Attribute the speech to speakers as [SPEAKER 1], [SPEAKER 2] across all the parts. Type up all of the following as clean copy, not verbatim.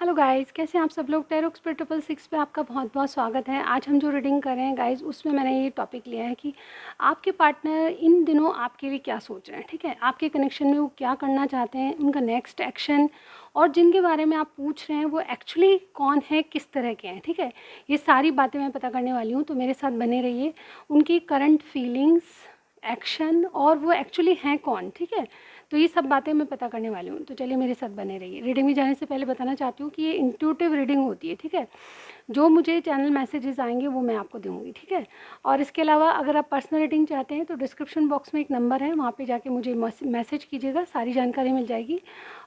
[SPEAKER 1] Hello guys, कैसे हैं आप सब लोग। टैरो एक्सपर्ट 666 पे आपका बहुत बहुत स्वागत है। आज हम जो रीडिंग कर रहे हैं गाइस, उसमें मैंने ये टॉपिक लिया है कि आपके पार्टनर इन दिनों आपके लिए क्या सोच रहे हैं। ठीक है, आपके कनेक्शन में वो क्या करना चाहते हैं, उनका नेक्स्ट एक्शन, और जिनके बारे में आप पूछ रहे हैं वो एक्चुअली कौन है, किस तरह के हैं। ठीक है, ये सारी बातें मैं पता करने वाली हूँ, तो मेरे साथ बने रहिए। उनकी करंट फीलिंग्स, एक्शन, और वो एक्चुअली हैं कौन। ठीक है, तो ये सब बातें मैं पता करने वाली हूँ, तो चलिए मेरे साथ बने रहिए। रीडिंग में जाने से पहले बताना चाहती हूँ कि ये इंट्यूटिव रीडिंग होती है। ठीक है, जो मुझे चैनल मैसेजेस आएंगे वो मैं आपको दूंगी। ठीक है, और इसके अलावा अगर आप पर्सनल रीडिंग चाहते हैं तो डिस्क्रिप्शन बॉक्स में एक नंबर है, वहाँ पे जाके मुझे मैसेज कीजिएगा, सारी जानकारी मिल जाएगी।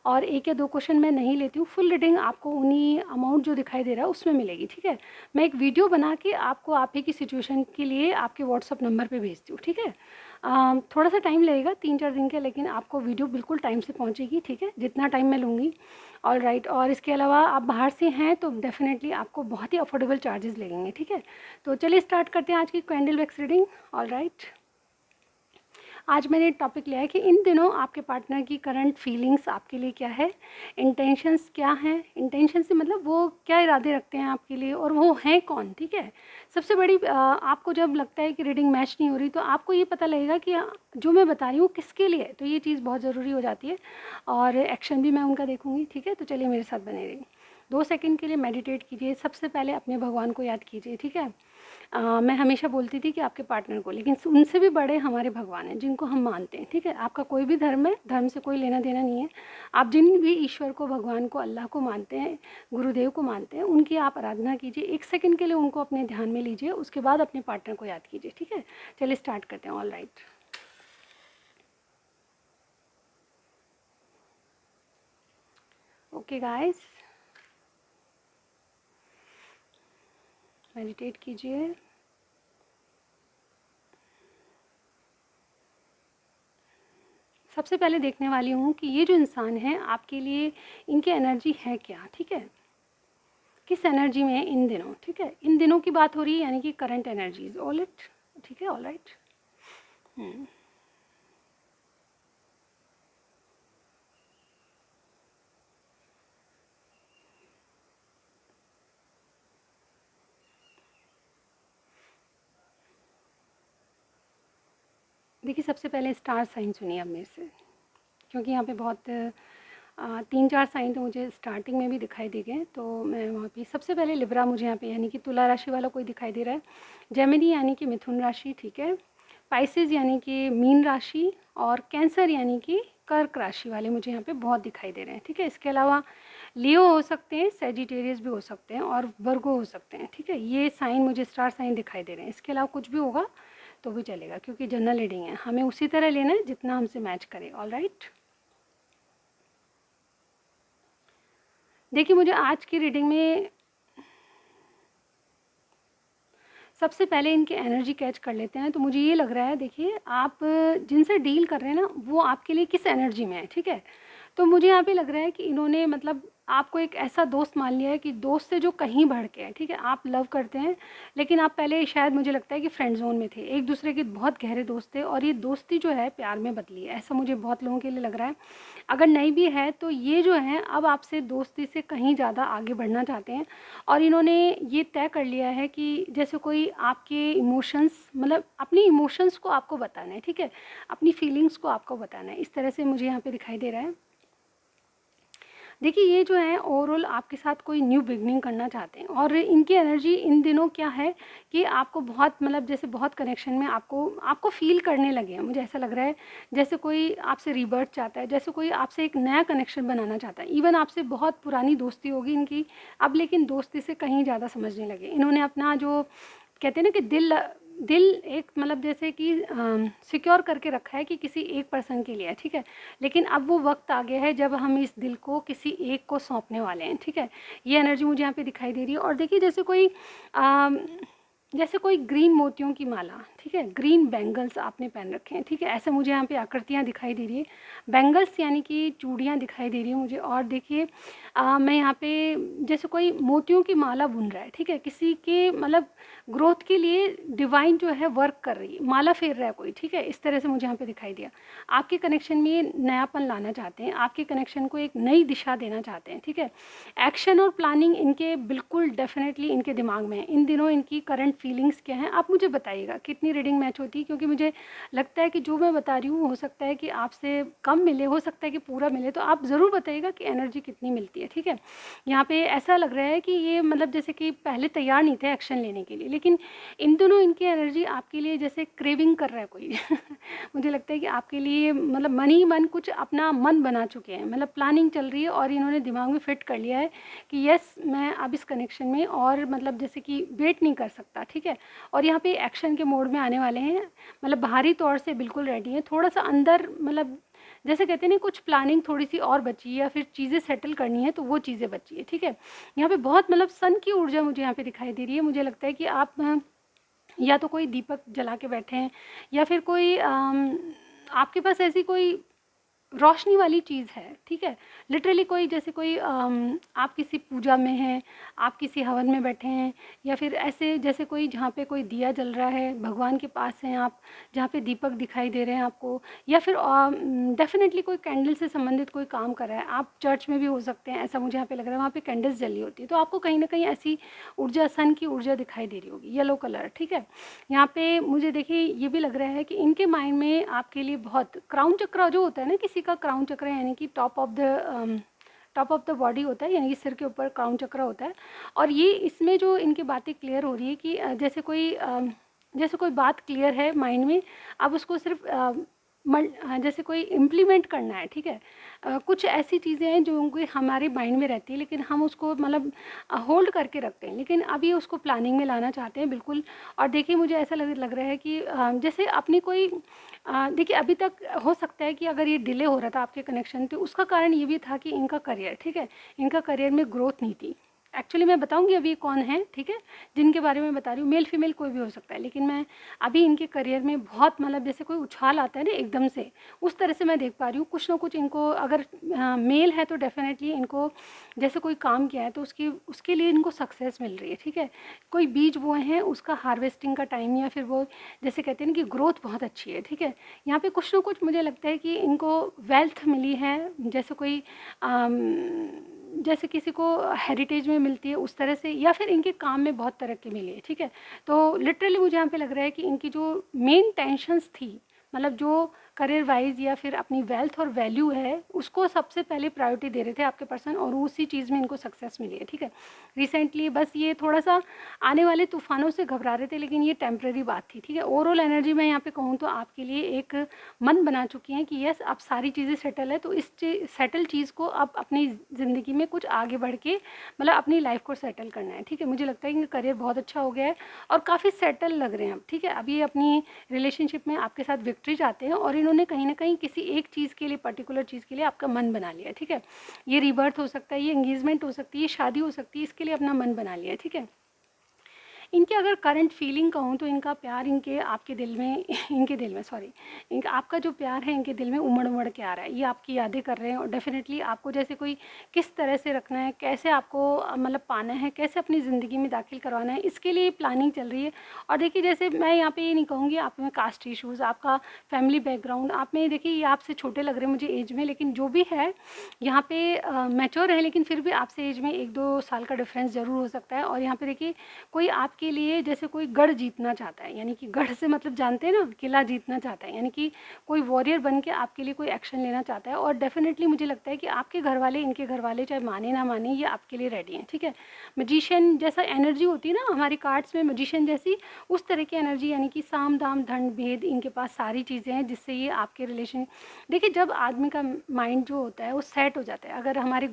[SPEAKER 1] और 1 या 2 क्वेश्चन मैं नहीं लेती हूँ, फुल रीडिंग आपको उन्हीं अमाउंट जो दिखाई दे रहा है उसमें मिलेगी। ठीक है, मैं एक वीडियो बना के आपको आप ही की सिचुएशन के लिए आपके व्हाट्सअप नंबर पर भेजती हूँ। ठीक है, थोड़ा सा टाइम लगेगा, 3-4 दिन का, लेकिन आपको वीडियो बिल्कुल टाइम से पहुंचेगी। ठीक है, जितना टाइम मैं लूँगी। ऑल राइट, और इसके अलावा आप बाहर से हैं तो डेफिनेटली आपको बहुत ही अफोर्डेबल चार्जेस लगेंगे। ठीक है, तो चलिए स्टार्ट करते हैं आज की candle wax reading. All right, आज मैंने टॉपिक लिया है कि इन दिनों आपके पार्टनर की करंट फीलिंग्स आपके लिए क्या है, इंटेंशंस क्या हैं। इंटेंशन से मतलब वो क्या इरादे रखते हैं आपके लिए, और वो हैं कौन। ठीक है, सबसे बड़ी आपको जब लगता है कि रीडिंग मैच नहीं हो रही, तो आपको ये पता लगेगा कि जो मैं बता रही हूँ किसके लिए है, तो ये चीज़ बहुत ज़रूरी हो जाती है। और एक्शन भी मैं उनका देखूँगी। ठीक है, तो चलिए मेरे साथ बने रहिए। 2 सेकंड के लिए मेडिटेट कीजिए, सबसे पहले अपने भगवान को याद कीजिए। ठीक है, मैं हमेशा बोलती थी कि आपके पार्टनर को, लेकिन उनसे भी बड़े हमारे भगवान हैं जिनको हम मानते हैं। ठीक है, आपका कोई भी धर्म है, धर्म से कोई लेना देना नहीं है। आप जिन भी ईश्वर को, भगवान को, अल्लाह को मानते हैं, गुरुदेव को मानते हैं, उनकी आप आराधना कीजिए। 1 सेकंड के लिए उनको अपने ध्यान में लीजिए, उसके बाद अपने पार्टनर को याद कीजिए। ठीक है, चलिए स्टार्ट करते हैं। All right, okay guys, meditate कीजिए। सबसे पहले देखने वाली हूँ कि ये जो इंसान है आपके लिए, इनकी एनर्जी है क्या। ठीक है, किस एनर्जी में है इन दिनों। ठीक है, इन दिनों की बात हो रही है, यानी कि करंट एनर्जीज। ऑल इट, ठीक है, ऑल राइट। देखिए, सबसे पहले स्टार साइन सुनिए अब मेरे से, क्योंकि यहाँ पे बहुत 3-4 साइन तो मुझे स्टार्टिंग में भी दिखाई दे गए, तो मैं वहाँ पे सबसे पहले लिब्रा मुझे यहाँ पे यानी कि तुला राशि वाला कोई दिखाई दे रहा है। जेमिनी यानी कि मिथुन राशि। ठीक है, पाइसेस यानी कि मीन राशि, और कैंसर यानी कि कर्क राशि वाले मुझे यहाँ पे बहुत दिखाई दे रहे हैं। ठीक है, इसके अलावा लियो हो सकते हैं, सेजिटेरियस भी हो सकते हैं, और वर्गो हो सकते हैं। ठीक है, ये साइन मुझे स्टार साइन दिखाई दे रहे हैं। इसके अलावा कुछ भी होगा तो भी चलेगा, क्योंकि जनरल रीडिंग है, हमें उसी तरह लेना है जितना हमसे मैच करे। ऑल राइट, देखिए मुझे आज की रीडिंग में सबसे पहले इनकी एनर्जी कैच कर लेते हैं। तो मुझे ये लग रहा है, देखिए आप जिनसे डील कर रहे हैं ना, वो आपके लिए किस एनर्जी में है। ठीक है, तो मुझे यहाँ पे लग रहा है कि इन्होंने मतलब आपको एक ऐसा दोस्त मान लिया है कि दोस्त से जो कहीं बढ़ के है। ठीक है, आप लव करते हैं, लेकिन आप पहले शायद मुझे लगता है कि फ्रेंड जोन में थे, एक दूसरे के बहुत गहरे दोस्त थे, और ये दोस्ती जो है प्यार में बदली है, ऐसा मुझे बहुत लोगों के लिए लग रहा है। अगर नहीं भी है तो ये जो है अब आपसे दोस्ती से कहीं ज़्यादा आगे बढ़ना चाहते हैं, और इन्होंने ये तय कर लिया है कि जैसे कोई आपके इमोशंस, मतलब अपनी इमोशंस को आपको बताना है। ठीक है, अपनी फीलिंग्स को आपको बताना है, इस तरह से मुझे यहाँ पे दिखाई दे रहा है। देखिए, ये जो है ओवरऑल आपके साथ कोई न्यू बिगनिंग करना चाहते हैं, और इनकी एनर्जी इन दिनों क्या है कि आपको बहुत मतलब जैसे बहुत कनेक्शन में आपको आपको फील करने लगे हैं। मुझे ऐसा लग रहा है जैसे कोई आपसे रिबर्थ चाहता है, जैसे कोई आपसे एक नया कनेक्शन बनाना चाहता है। इवन आपसे बहुत पुरानी दोस्ती होगी इनकी अब, लेकिन दोस्ती से कहीं ज़्यादा समझने लगे। इन्होंने अपना जो कहते हैं ना कि दिल दिल एक मतलब जैसे कि सिक्योर करके रखा है कि किसी एक पर्सन के लिए है। ठीक है, लेकिन अब वो वक्त आ गया है जब हम इस दिल को किसी एक को सौंपने वाले हैं। ठीक है, ये एनर्जी मुझे यहाँ पे दिखाई दे रही है। और देखिए जैसे कोई जैसे कोई ग्रीन मोतियों की माला, ठीक है, ग्रीन बैंगल्स आपने पहन रखे हैं, ठीक है, ऐसे मुझे यहाँ पे आकृतियाँ दिखाई दे रही है। बैंगल्स यानी कि चूड़ियाँ दिखाई दे रही है मुझे। और देखिए मैं यहाँ पे जैसे कोई मोतियों की माला बुन रहा है, ठीक है, किसी के मतलब ग्रोथ के लिए डिवाइन जो है वर्क कर रही है, माला फेर रहा है कोई, ठीक है, इस तरह से मुझे यहाँ पे दिखाई दिया। आपके कनेक्शन में ये नयापन लाना चाहते हैं, आपके कनेक्शन को एक नई दिशा देना चाहते हैं, ठीक है। एक्शन और प्लानिंग इनके बिल्कुल डेफिनेटली इनके दिमाग में है। इन दिनों इनकी करंट फीलिंग्स क्या हैं आप मुझे बताइएगा कितनी रीडिंग मैच होती है, क्योंकि मुझे लगता है कि जो मैं बता रही हूँ हो सकता है कि आपसे कम मिले, हो सकता है कि पूरा मिले, तो आप ज़रूर बताइएगा कि एनर्जी कितनी मिलती है, ठीक है। यहाँ पे ऐसा लग रहा है कि ये मतलब जैसे कि पहले तैयार नहीं थे एक्शन लेने के लिए, लेकिन इन दिनों इनकी एनर्जी आपके लिए जैसे क्रेविंग कर रहा है कोई मुझे लगता है कि आपके लिए मतलब मन ही मन कुछ अपना मन बना चुके हैं, मतलब प्लानिंग चल रही है और इन्होंने दिमाग में फिट कर लिया है कि यस मैं अब इस कनेक्शन में और मतलब जैसे कि वेट नहीं कर सकता, ठीक है। और यहाँ पे एक्शन के मोड में आने वाले हैं, मतलब बाहरी तौर से बिल्कुल रेडी हैं, थोड़ा सा अंदर मतलब जैसे कहते हैं ना कुछ प्लानिंग थोड़ी सी और बची है या फिर चीज़ें सेटल करनी है तो वो चीज़ें बची है, ठीक है। यहाँ पे बहुत मतलब सन की ऊर्जा मुझे यहाँ पे दिखाई दे रही है। मुझे लगता है कि आप या तो कोई दीपक जला के बैठे हैं या फिर कोई आपके पास ऐसी कोई रोशनी वाली चीज़ है, ठीक है। लिटरली कोई जैसे कोई आप किसी पूजा में हैं, आप किसी हवन में बैठे हैं, या फिर ऐसे जैसे कोई जहाँ पे कोई दिया जल रहा है, भगवान के पास हैं आप, जहाँ पे दीपक दिखाई दे रहे हैं आपको, या फिर डेफिनेटली कोई कैंडल से संबंधित कोई काम कर रहा है। आप चर्च में भी हो सकते हैं, ऐसा मुझे यहाँ पे लग रहा है, वहाँ पे कैंडल्स जली होती है, तो आपको कहीं ना कहीं ऐसी ऊर्जा, सन की ऊर्जा दिखाई दे रही होगी, येलो कलर, ठीक है। यहाँ पे मुझे देखिए ये भी लग रहा है कि इनके माइंड में आपके लिए बहुत क्राउन चक्र जो होता है ना, किसी का क्राउन चक्र यानी कि टॉप ऑफ द बॉडी होता है, यानी कि सिर के ऊपर क्राउन चक्र होता है। और ये इसमें जो इनकी बातें क्लियर हो रही है कि जैसे कोई बात क्लियर है माइंड में, अब उसको सिर्फ जैसे कोई इम्प्लीमेंट करना है, ठीक है। कुछ ऐसी चीज़ें हैं जो उनके हमारे माइंड में रहती है लेकिन हम उसको मतलब होल्ड करके रखते हैं, लेकिन अब ये उसको प्लानिंग में लाना चाहते हैं बिल्कुल। और देखिए मुझे ऐसा लग रहा है कि जैसे अपनी कोई देखिए अभी तक हो सकता है कि अगर ये डिले हो रहा था आपके कनेक्शन, तो उसका कारण ये भी था कि इनका करियर, ठीक है, इनका करियर में ग्रोथ नहीं थी। एक्चुअली मैं बताऊंगी अभी कौन है, ठीक है, जिनके बारे में बता रही हूँ, मेल फीमेल कोई भी हो सकता है, लेकिन मैं अभी इनके करियर में बहुत मतलब जैसे कोई उछाल आता है ना एकदम से, उस तरह से मैं देख पा रही हूँ। कुछ ना कुछ इनको अगर मेल है तो डेफिनेटली इनको जैसे कोई काम किया है तो उसके लिए इनको सक्सेस मिल रही है, ठीक है। कोई बीज बोए हैं उसका हार्वेस्टिंग का टाइम, या फिर वो जैसे कहते हैं ना कि ग्रोथ बहुत अच्छी है, ठीक है। यहाँ पे कुछ ना कुछ मुझे लगता है कि इनको वेल्थ मिली है, जैसे कोई जैसे किसी को हेरिटेज में मिलती है उस तरह से, या फिर इनके काम में बहुत तरक्की मिली है, ठीक है। तो लिटरली मुझे यहाँ पे लग रहा है कि इनकी जो मेन टेंशन्स थी, मतलब जो करियर वाइज या फिर अपनी वेल्थ और वैल्यू है, उसको सबसे पहले प्रायोरिटी दे रहे थे आपके पर्सन, और उसी चीज़ में इनको सक्सेस मिली है, ठीक है। रिसेंटली बस ये थोड़ा सा आने वाले तूफानों से घबरा रहे थे, लेकिन ये टेम्प्रेरी बात थी, ठीक है। ओवरऑल एनर्जी मैं यहाँ पे कहूँ तो आपके लिए एक मन बना चुकी हैं कि यस अब सारी चीज़ें सेटल है, तो इस सेटल चीज़ को अब अपनी ज़िंदगी में कुछ आगे बढ़ के मतलब अपनी लाइफ को सेटल करना है, ठीक है। मुझे लगता है कि करियर बहुत अच्छा हो गया है और काफ़ी सेटल लग रहे हैं अब, ठीक है। अभी अपनी रिलेशनशिप में आपके साथ विक्ट्री चाहते हैं, और इन्होंने कहीं ना कहीं किसी एक चीज़ के लिए, पर्टिकुलर चीज़ के लिए आपका मन बना लिया, ठीक है। ये रिबर्थ हो सकता है, ये एंगेजमेंट हो सकती है, ये शादी हो सकती है, इसके लिए अपना मन बना लिया, ठीक है। इनके अगर करंट फीलिंग कहूँ तो इनका प्यार इनके आपके दिल में इनके दिल में सॉरी इनका आपका जो प्यार है इनके दिल में उमड़ उमड़ के आ रहा है। ये आपकी यादें कर रहे हैं और डेफिनेटली आपको जैसे कोई किस तरह से रखना है, कैसे आपको मतलब पाना है, कैसे अपनी ज़िंदगी में दाखिल करवाना है, इसके लिए प्लानिंग चल रही है। और देखिए जैसे मैं यहाँ पे ये नहीं कहूँगी आप में कास्ट इशूज़, आपका फैमिली बैकग्राउंड, आप में देखिए ये आपसे छोटे लग रहे हैं मुझे एज में, लेकिन जो भी है यहाँ पे मैच्योर है, लेकिन फिर भी आपसे एज में 1-2 साल का डिफरेंस ज़रूर हो सकता है। और यहाँ पे देखिए कोई आपके लिए जैसे कोई गढ़ जीतना चाहता है, यानी कि गढ़ से मतलब जानते हैं ना, किला जीतना चाहता है, यानी कि कोई वॉरियर बन के आपके लिए कोई एक्शन लेना चाहता है। और डेफिनेटली मुझे लगता है कि आपके घर वाले, इनके घर वाले चाहे माने ना माने, ये आपके लिए रेडी हैं, ठीक है। मजिशियन जैसा एनर्जी होती है ना हमारी कार्ड्स में, मजिशियन जैसी उस तरह की एनर्जी, यानी कि साम दाम दंड भेद, इनके पास सारी चीज़ें हैं जिससे ये आपके रिलेशन। देखिए जब आदमी का माइंड जो होता है वो सेट हो जाता है, अगर हमारे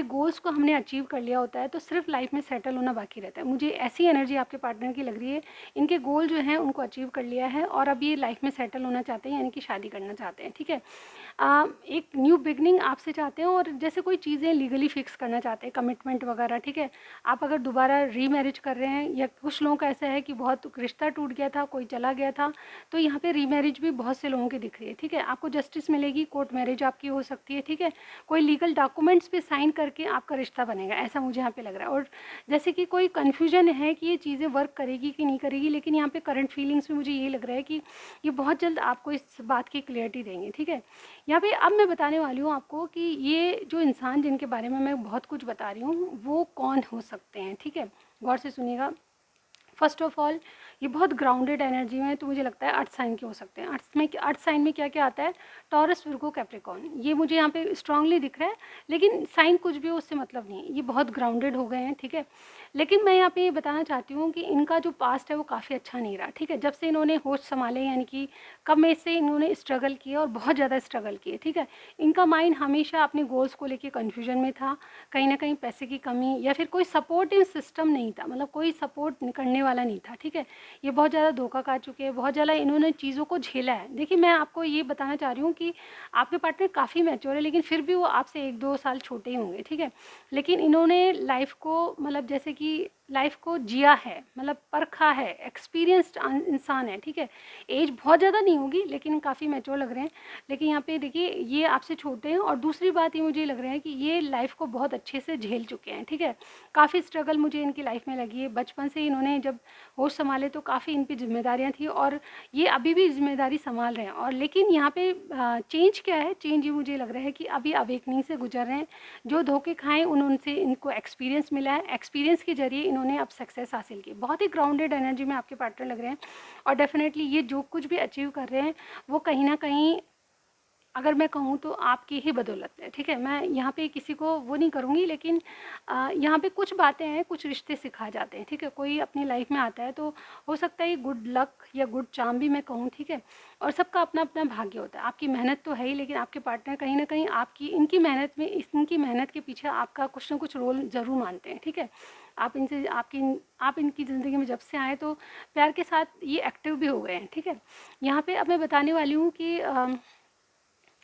[SPEAKER 1] गोल्स को हमने अचीव कर लिया होता है तो सिर्फ लाइफ में सेटल होना बाकी रहता है। है। मुझे ऐसी एनर्जी आपके पार्टनर की लग रही है, इनके गोल जो हैं उनको अचीव कर लिया है और अब ये लाइफ में सेटल होना चाहते हैं, यानी कि शादी करना चाहते हैं, ठीक है। एक न्यू बिगनिंग आपसे चाहते हैं और जैसे कोई चीज़ें लीगली फिक्स करना चाहते हैं, कमिटमेंट वगैरह, ठीक है। आप अगर दोबारा रीमैरिज कर रहे हैं, या कुछ लोगों का ऐसा है कि बहुत रिश्ता टूट गया था, कोई चला गया था, तो यहाँ पे रीमैरिज भी बहुत से लोगों की दिख रही है, ठीक है। आपको जस्टिस मिलेगी, कोर्ट मैरिज आपकी हो सकती है, ठीक है। कोई लीगल डॉक्यूमेंट्स पे साइन करके आपका रिश्ता बनेगा, ऐसा मुझे यहाँ पे लग रहा है। और जैसे कि कोई कन्फ्यूजन है कि ये चीज़ें वर्क करेगी कि नहीं करेगी, लेकिन यहाँ पे करंट फीलिंग्स में मुझे ये लग रहा है कि ये बहुत जल्द आपको इस बात की क्लियरिटी देंगे, ठीक है। यहाँ पे अब मैं बताने वाली हूँ आपको कि ये जो इंसान जिनके बारे में मैं बहुत कुछ बता रही हूँ वो कौन हो सकते हैं, ठीक है। गौर से सुनिएगा। फर्स्ट ऑफ ऑल, ये बहुत ग्राउंडेड एनर्जी में, तो मुझे लगता है अर्थ साइन के हो सकते हैं। अर्थ साइन में क्या क्या आता है? टॉरस, विर्गो, कैप्रिकॉर्न, ये मुझे यहाँ पे स्ट्रांगली दिख रहा है, लेकिन साइन कुछ भी हो उससे मतलब नहीं है, ये बहुत ग्राउंडेड हो गए हैं, ठीक है। लेकिन मैं यहाँ पे ये बताना चाहती हूँ कि इनका जो पास्ट है वो काफ़ी अच्छा नहीं रहा, ठीक है। जब से इन्होंने होश संभाले, यानी कि कब में से इन्होंने स्ट्रगल किया और बहुत ज़्यादा स्ट्रगल किए, ठीक है। इनका माइंड हमेशा अपने गोल्स को लेके कन्फ्यूजन में था, कहीं ना कहीं पैसे की कमी या फिर कोई सपोर्टिव सिस्टम नहीं था, मतलब कोई सपोर्ट करने वाला नहीं था, ठीक है। ये बहुत ज़्यादा धोखा खा चुके हैं, बहुत ज़्यादा इन्होंने चीज़ों को झेला है। देखिए, मैं आपको ये बताना चाह रही हूँ कि आपके पार्टनर काफ़ी मैच्योर है, लेकिन फिर भी वो आपसे 1-2 साल छोटे ही होंगे, ठीक है। लेकिन इन्होंने लाइफ को, मतलब जैसे कि लाइफ को जिया है, मतलब परखा है, एक्सपीरियंस्ड इंसान है, ठीक है। एज बहुत ज़्यादा नहीं होगी, लेकिन काफ़ी मैच्योर लग रहे हैं। लेकिन यहाँ पे देखिए, ये आपसे छोटे हैं, और दूसरी बात ये मुझे लग रहा है कि ये लाइफ को बहुत अच्छे से झेल चुके हैं, ठीक है। काफ़ी स्ट्रगल मुझे इनकी लाइफ में लगी है। बचपन से इन्होंने जब होश संभाले तो काफ़ी इन पे जिम्मेदारियाँ थी, और ये अभी भी जिम्मेदारी संभाल रहे हैं। और लेकिन यहाँ पे चेंज क्या है? चेंज ये मुझे लग रहा है कि अभी अवेकनिंग से गुजर रहे हैं। जो धोखे खाएँ उनसे इनको एक्सपीरियंस मिला है, एक्सपीरियंस के ज़रिए इन्होंने अब सक्सेस हासिल की। बहुत ही ग्राउंडेड एनर्जी में आपके पार्टनर लग रहे हैं, और डेफिनेटली ये जो कुछ भी अचीव कर रहे हैं वो कहीं ना कहीं, अगर मैं कहूँ तो आपकी ही बदौलत है, ठीक है। मैं यहाँ पे किसी को वो नहीं करूँगी, लेकिन यहाँ पे कुछ बातें हैं, कुछ रिश्ते सिखा जाते हैं, ठीक है। कोई अपनी लाइफ में आता है तो हो सकता है ये गुड लक या गुड चार्म भी मैं कहूँ, ठीक है। और सबका अपना अपना भाग्य होता है। आपकी मेहनत तो है ही, लेकिन आपके पार्टनर कहीं ना कहीं आपकी इनकी मेहनत में, इनकी मेहनत के पीछे आपका कुछ ना कुछ रोल ज़रूर मानते हैं, ठीक है। आप इनकी ज़िंदगी में जब से आए तो प्यार के साथ ये एक्टिव भी हो गए हैं, ठीक है। यहाँ पे अब मैं बताने वाली हूँ कि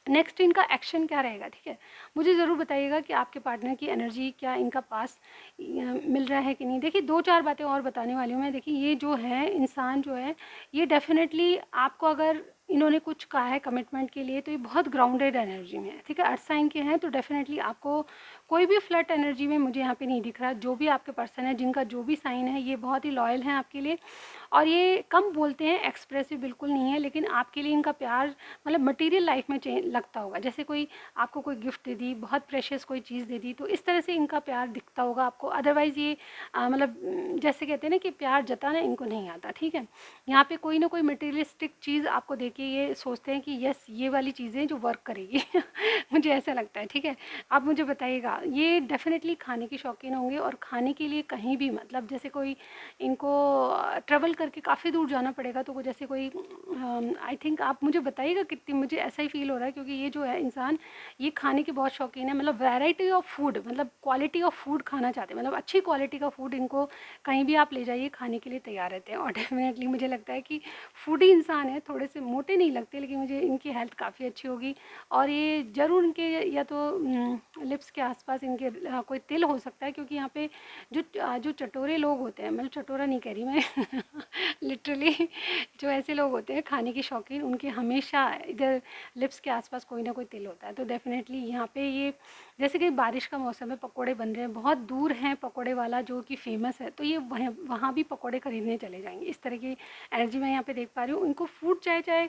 [SPEAKER 1] नेक्स्ट इनका एक्शन क्या रहेगा, ठीक है। मुझे ज़रूर बताइएगा कि आपके पार्टनर की एनर्जी क्या इनका पास मिल रहा है कि नहीं। देखिए, 2-4 बातें और बताने वाली हूँ मैं। देखिए, ये जो है इंसान जो है, ये डेफिनेटली आपको, अगर इन्होंने कुछ कहा है कमिटमेंट के लिए, तो ये बहुत ग्राउंडेड एनर्जी में है, ठीक है। अर्थ साइन के हैं तो डेफिनेटली आपको कोई भी फ्लर्ट एनर्जी में मुझे यहाँ पे नहीं दिख रहा। जो भी आपके पर्सन है, जिनका जो भी साइन है, ये बहुत ही लॉयल हैं आपके लिए, और ये कम बोलते हैं, एक्सप्रेसिव बिल्कुल नहीं है, लेकिन आपके लिए इनका प्यार, मतलब मटेरियल लाइफ में लगता होगा। जैसे कोई आपको कोई गिफ्ट दे दी, बहुत प्रेशियस कोई चीज़ दे दी, तो इस तरह से इनका प्यार दिखता होगा आपको। अदरवाइज़ ये मतलब जैसे कहते हैं ना कि प्यार जताना इनको नहीं आता, ठीक है। यहाँ पे कोई ना कोई मटेरियलिस्टिक चीज़ आपको देके ये सोचते हैं कि यस, ये वाली चीज़ें जो वर्क करेगी मुझे ऐसा लगता है, ठीक है। आप मुझे बताइएगा, ये डेफिनेटली खाने के शौकीन होंगे, और खाने के लिए कहीं भी, मतलब जैसे कोई इनको ट्रैवल करके काफ़ी दूर जाना पड़ेगा, तो वो जैसे कोई आई थिंक, आप मुझे बताइएगा कितनी, मुझे ऐसा ही फील हो रहा है, क्योंकि ये जो है इंसान, ये खाने के बहुत शौकीन है। मतलब वैरायटी ऑफ फूड, मतलब क्वालिटी ऑफ फूड खाना चाहते हैं, मतलब अच्छी क्वालिटी का फूड इनको कहीं भी आप ले जाइए, खाने के लिए तैयार रहते हैं। और डेफिनेटली मुझे लगता है कि फूडी इंसान है, थोड़े से मोटे नहीं लगते, लेकिन मुझे इनकी हेल्थ काफ़ी अच्छी होगी। और ये ज़रूर इनके, या तो लिप्स के आसपास इनके कोई तिल हो सकता है, क्योंकि यहाँ पे जो चटोरे लोग होते हैं, मतलब चटोरा नहीं कह रही मैं लिटरली, जो ऐसे लोग होते हैं खाने के शौकीन, उनके हमेशा इधर लिप्स के आसपास कोई ना कोई तिल होता है। तो डेफिनेटली यहाँ पे ये, जैसे कि बारिश का मौसम है, पकोड़े बन रहे हैं, बहुत दूर हैं पकोड़े वाला जो कि फेमस है, तो ये वहाँ भी पकोड़े खरीदने चले जाएंगे। इस तरह की एनर्जी मैं यहाँ पे देख पा रही हूँ। इनको फूड चाहे चाहे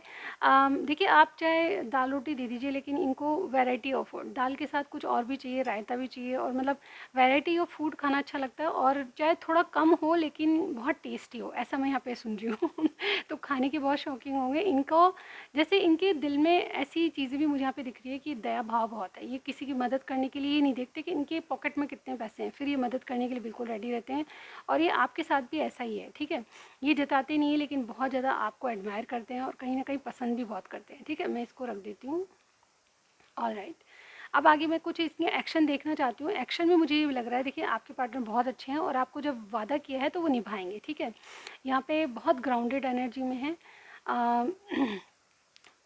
[SPEAKER 1] देखिए, आप चाहे दाल रोटी दे दीजिए, लेकिन इनको वैरायटी ऑफ फूड, दाल के साथ कुछ और भी चाहिए, रायता भी चाहिए, और मतलब वैरायटी ऑफ फूड खाना अच्छा लगता है। और चाहे थोड़ा कम हो, लेकिन बहुत टेस्टी हो, ऐसा मैं यहाँ पे सुन रही हूँ तो खाने के बहुत शौकीन होंगे इनको। जैसे इनके दिल में ऐसी चीज़ें भी मुझे यहाँ पे दिख रही है कि दया भाव बहुत है। ये किसी की मदद करने के लिए ये नहीं देखते कि इनके पॉकेट में कितने पैसे हैं, फिर ये मदद करने के लिए बिल्कुल रेडी रहते हैं। और ये आपके साथ भी ऐसा ही है, ठीक है। ये जताते नहीं है, लेकिन बहुत ज़्यादा आपको एडमायर करते हैं, और कहीं ना कहीं पसंद भी बहुत करते हैं, ठीक है। मैं इसको रख देती हूँ। All right. अब आगे मैं कुछ इसमें एक्शन देखना चाहती हूँ। एक्शन में मुझे ये लग रहा है, देखिए आपके पार्टनर बहुत अच्छे हैं और आपको जब वादा किया है तो वो निभाएंगे, ठीक है। यहाँ पे बहुत ग्राउंडेड एनर्जी में है।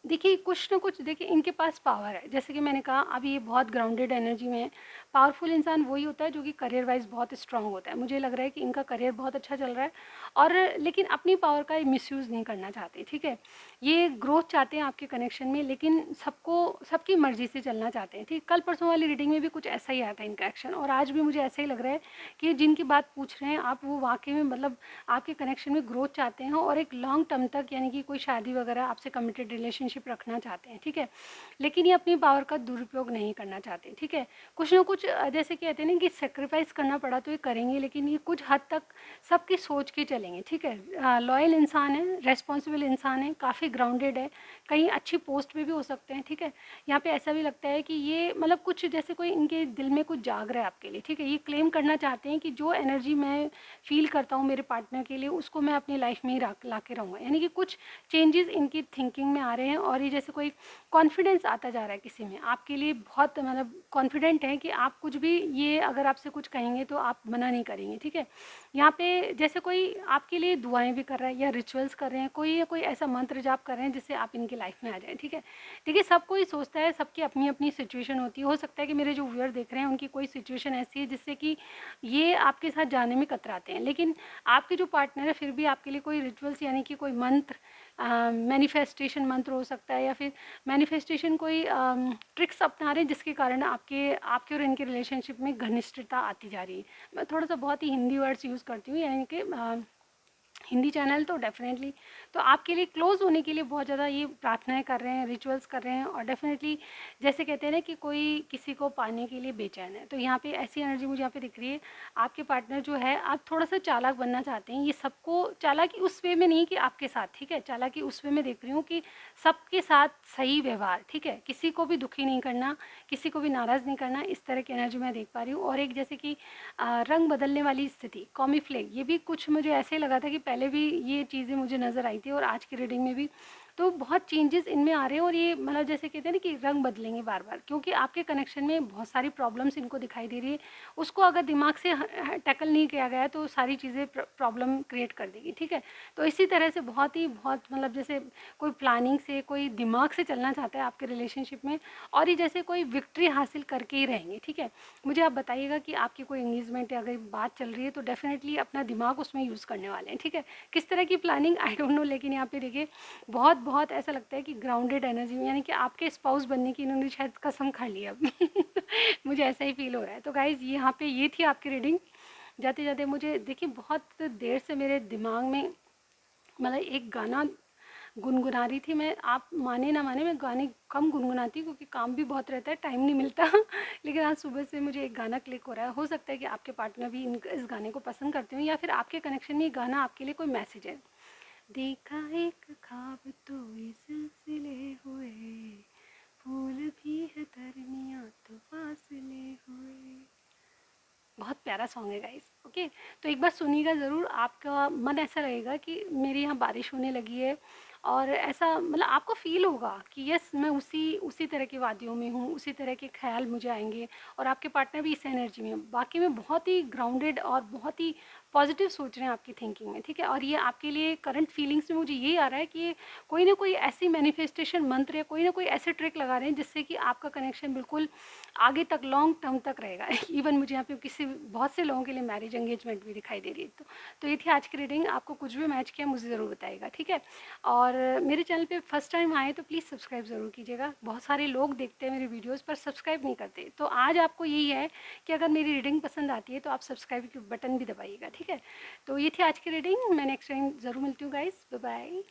[SPEAKER 1] देखिए कुछ ना कुछ, देखिए इनके पास पावर है, जैसे कि मैंने कहा अभी ये बहुत ग्राउंडेड एनर्जी में है। पावरफुल इंसान वही होता है जो कि करियर वाइज बहुत स्ट्रांग होता है। मुझे लग रहा है कि इनका करियर बहुत अच्छा चल रहा है, और लेकिन अपनी पावर का मिसयूज़ नहीं करना चाहते, ठीक है। ये ग्रोथ चाहते हैं आपके कनेक्शन में, लेकिन सबको सबकी मर्जी से चलना चाहते हैं, ठीक। कल परसों वाली रीडिंग में भी कुछ ऐसा ही आया था इनका एक्शन, और आज भी मुझे ऐसा ही लग रहा है कि जिनकी बात पूछ रहे हैं आप, वो वाकई में मतलब आपके कनेक्शन में ग्रोथ चाहते हैं और एक लॉन्ग टर्म तक, यानी कि कोई शादी वगैरह आपसे कमिटेड रिलेशनशिप रखना चाहते हैं, ठीक है। लेकिन ये अपनी पावर का दुरुपयोग नहीं करना चाहते, ठीक है। कुछ ना कुछ जैसे कहते हैं ना कि सेक्रीफाइस करना पड़ा तो ये करेंगे, लेकिन ये कुछ हद तक सबकी सोच के चलेंगे, ठीक है। लॉयल इंसान है, रेस्पॉन्सिबल इंसान है, काफ़ी ग्राउंडेड है, कहीं अच्छी पोस्ट पे भी हो सकते हैं, ठीक है। यहाँ पे ऐसा भी लगता है कि ये मतलब कुछ जैसे कोई इनके दिल में कुछ जाग रहा है आपके लिए, ठीक है। ये क्लेम करना चाहते हैं कि जो एनर्जी मैं फील करता हूँ मेरे पार्टनर के लिए, उसको मैं अपनी लाइफ में ही ला के रहूँगा, यानी कि कुछ चेंजेस इनकी थिंकिंग में आ रहे हैं। और ये जैसे कोई कॉन्फिडेंस आता जा रहा है किसी में आपके लिए, बहुत मतलब कॉन्फिडेंट है कि आप कुछ भी, ये अगर आपसे कुछ कहेंगे तो आप मना नहीं करेंगे, ठीक है। यहाँ पे जैसे कोई आपके लिए दुआएं भी कर रहा है या रिचुअल्स कर रहे हैं, कोई या कोई ऐसा मंत्र जाप कर रहे हैं जिससे आप इनकी लाइफ में आ जाएं, ठीक है। देखिए सब कोई सोचता है, सबकी अपनी अपनी सिचुएशन होती है। हो सकता है कि मेरे जो व्यूअर देख रहे हैं उनकी कोई सिचुएशन ऐसी है जिससे कि ये आपके साथ जाने में कतराते हैं, लेकिन आपके जो पार्टनर है फिर भी आपके लिए कोई रिचुअल्स, यानी कि कोई मंत्र, मैनिफेस्टेशन मंत्र हो सकता है, या फिर मैनिफेस्टेशन कोई ट्रिक्स अपना रहे हैं जिसके कारण आपके आपके और इनके रिलेशनशिप में घनिष्ठता आती जा रही है। मैं थोड़ा सा बहुत ही हिंदी वर्ड्स यूज़ करती हूँ, यानी कि हिंदी चैनल तो डेफिनेटली, तो आपके लिए क्लोज होने के लिए बहुत ज़्यादा ये प्रार्थनाएं कर रहे हैं, रिचुअल्स कर रहे हैं, और डेफिनेटली जैसे कहते हैं ना कि कोई किसी को पाने के लिए बेचैन है, तो यहाँ पे ऐसी एनर्जी मुझे यहाँ पे दिख रही है। आपके पार्टनर जो है, आप थोड़ा सा चालाक बनना चाहते हैं। ये सबको चालाकी उस वे में नहीं कि आपके साथ, ठीक है, चालाकी उस वे में देख रही हूँ कि सबके साथ सही व्यवहार, ठीक है, किसी को भी दुखी नहीं करना, किसी को भी नाराज़ नहीं करना, इस तरह की एनर्जी मैं देख पा रही हूँ। और एक जैसे कि रंग बदलने वाली स्थिति, कॉमी फ्लेग, ये भी कुछ मुझे ऐसे ही लगा था कि पहले भी ये चीज़ें मुझे नज़र आई थी और आज की रीडिंग में भी, तो बहुत चेंजेस इनमें आ रहे हैं। और ये मतलब जैसे कहते हैं ना कि रंग बदलेंगे बार बार, क्योंकि आपके कनेक्शन में बहुत सारी प्रॉब्लम्स इनको दिखाई दे रही है। उसको अगर दिमाग से टैकल नहीं किया गया तो सारी चीज़ें प्रॉब्लम क्रिएट कर देगी, ठीक है। तो इसी तरह से बहुत ही बहुत मतलब जैसे कोई प्लानिंग से, कोई दिमाग से चलना चाहता है आपके रिलेशनशिप में, और ये जैसे कोई विक्ट्री हासिल करके ही रहेंगे, ठीक है। मुझे आप बताइएगा कि आपकी कोई एंगेजमेंट या अगर बात चल रही है तो डेफिनेटली अपना दिमाग उसमें यूज़ करने वाले हैं, ठीक है। किस तरह की प्लानिंग आई डोंट नो, लेकिन यहाँ पे देखिए बहुत बहुत ऐसा लगता है कि ग्राउंडेड एनर्जी में, यानी कि आपके स्पाउस बनने की इन्होंने शायद कसम खा ली अब मुझे ऐसा ही फील हो रहा है। तो गाइज़ यहाँ पे ये थी आपकी रीडिंग। जाते जाते मुझे देखिए बहुत देर से मेरे दिमाग में मतलब एक गाना गुनगुना रही थी मैं। आप माने ना माने, मैं गाने कम गुनगुनाती हूँ क्योंकि काम भी बहुत रहता है, टाइम नहीं मिलता लेकिन आज सुबह से मुझे एक गाना क्लिक हो रहा है। हो सकता है कि आपके पार्टनर भी इस गाने को पसंद करते हो, या फिर आपके कनेक्शन में ये गाना आपके लिए कोई मैसेज है। देखा एक ख्वाब तो ये सिलसिले हुए, फूल भी है तरनिया तो फासले हुए। बहुत प्यारा सॉन्ग है गाइस, ओके। तो एक बार सुनिएगा ज़रूर, आपका मन ऐसा रहेगा कि मेरे यहाँ बारिश होने लगी है, और ऐसा मतलब आपको फील होगा कि यस मैं उसी तरह की वादियों में हूँ, उसी तरह के ख्याल मुझे आएंगे, और आपके पार्टनर भी इस एनर्जी में हैं। बाकी में बहुत ही ग्राउंडेड और बहुत ही पॉजिटिव सोच रहे हैं आपकी थिंकिंग में, ठीक है। और ये आपके लिए करंट फीलिंग्स में मुझे ये आ रहा है कि ये कोई ना कोई ऐसी मैनिफेस्टेशन मंत्र या कोई ना कोई ऐसे ट्रिक लगा रहे हैं जिससे कि आपका कनेक्शन बिल्कुल आगे तक लॉन्ग टर्म तक रहेगा इवन मुझे यहाँ पे किसी बहुत से लोगों के लिए मैरिज एंगेजमेंट भी दिखाई दे रही है। तो ये थी आज की रीडिंग। आपको कुछ भी मैच किया मुझे ज़रूर बताइएगा, ठीक है। और मेरे चैनल पे फर्स्ट टाइम आए तो प्लीज़ सब्सक्राइब ज़रूर कीजिएगा। बहुत सारे लोग देखते हैं मेरे वीडियोस पर सब्सक्राइब नहीं करते, तो आज आपको यही है कि अगर मेरी रीडिंग पसंद आती है तो आप सब्सक्राइब की बटन भी दबाइएगा, ठीक है। तो ये थी आज की रीडिंग। मैं नेक्स्ट टाइम ज़रूर मिलती हूँ गाइस, बाय बाय।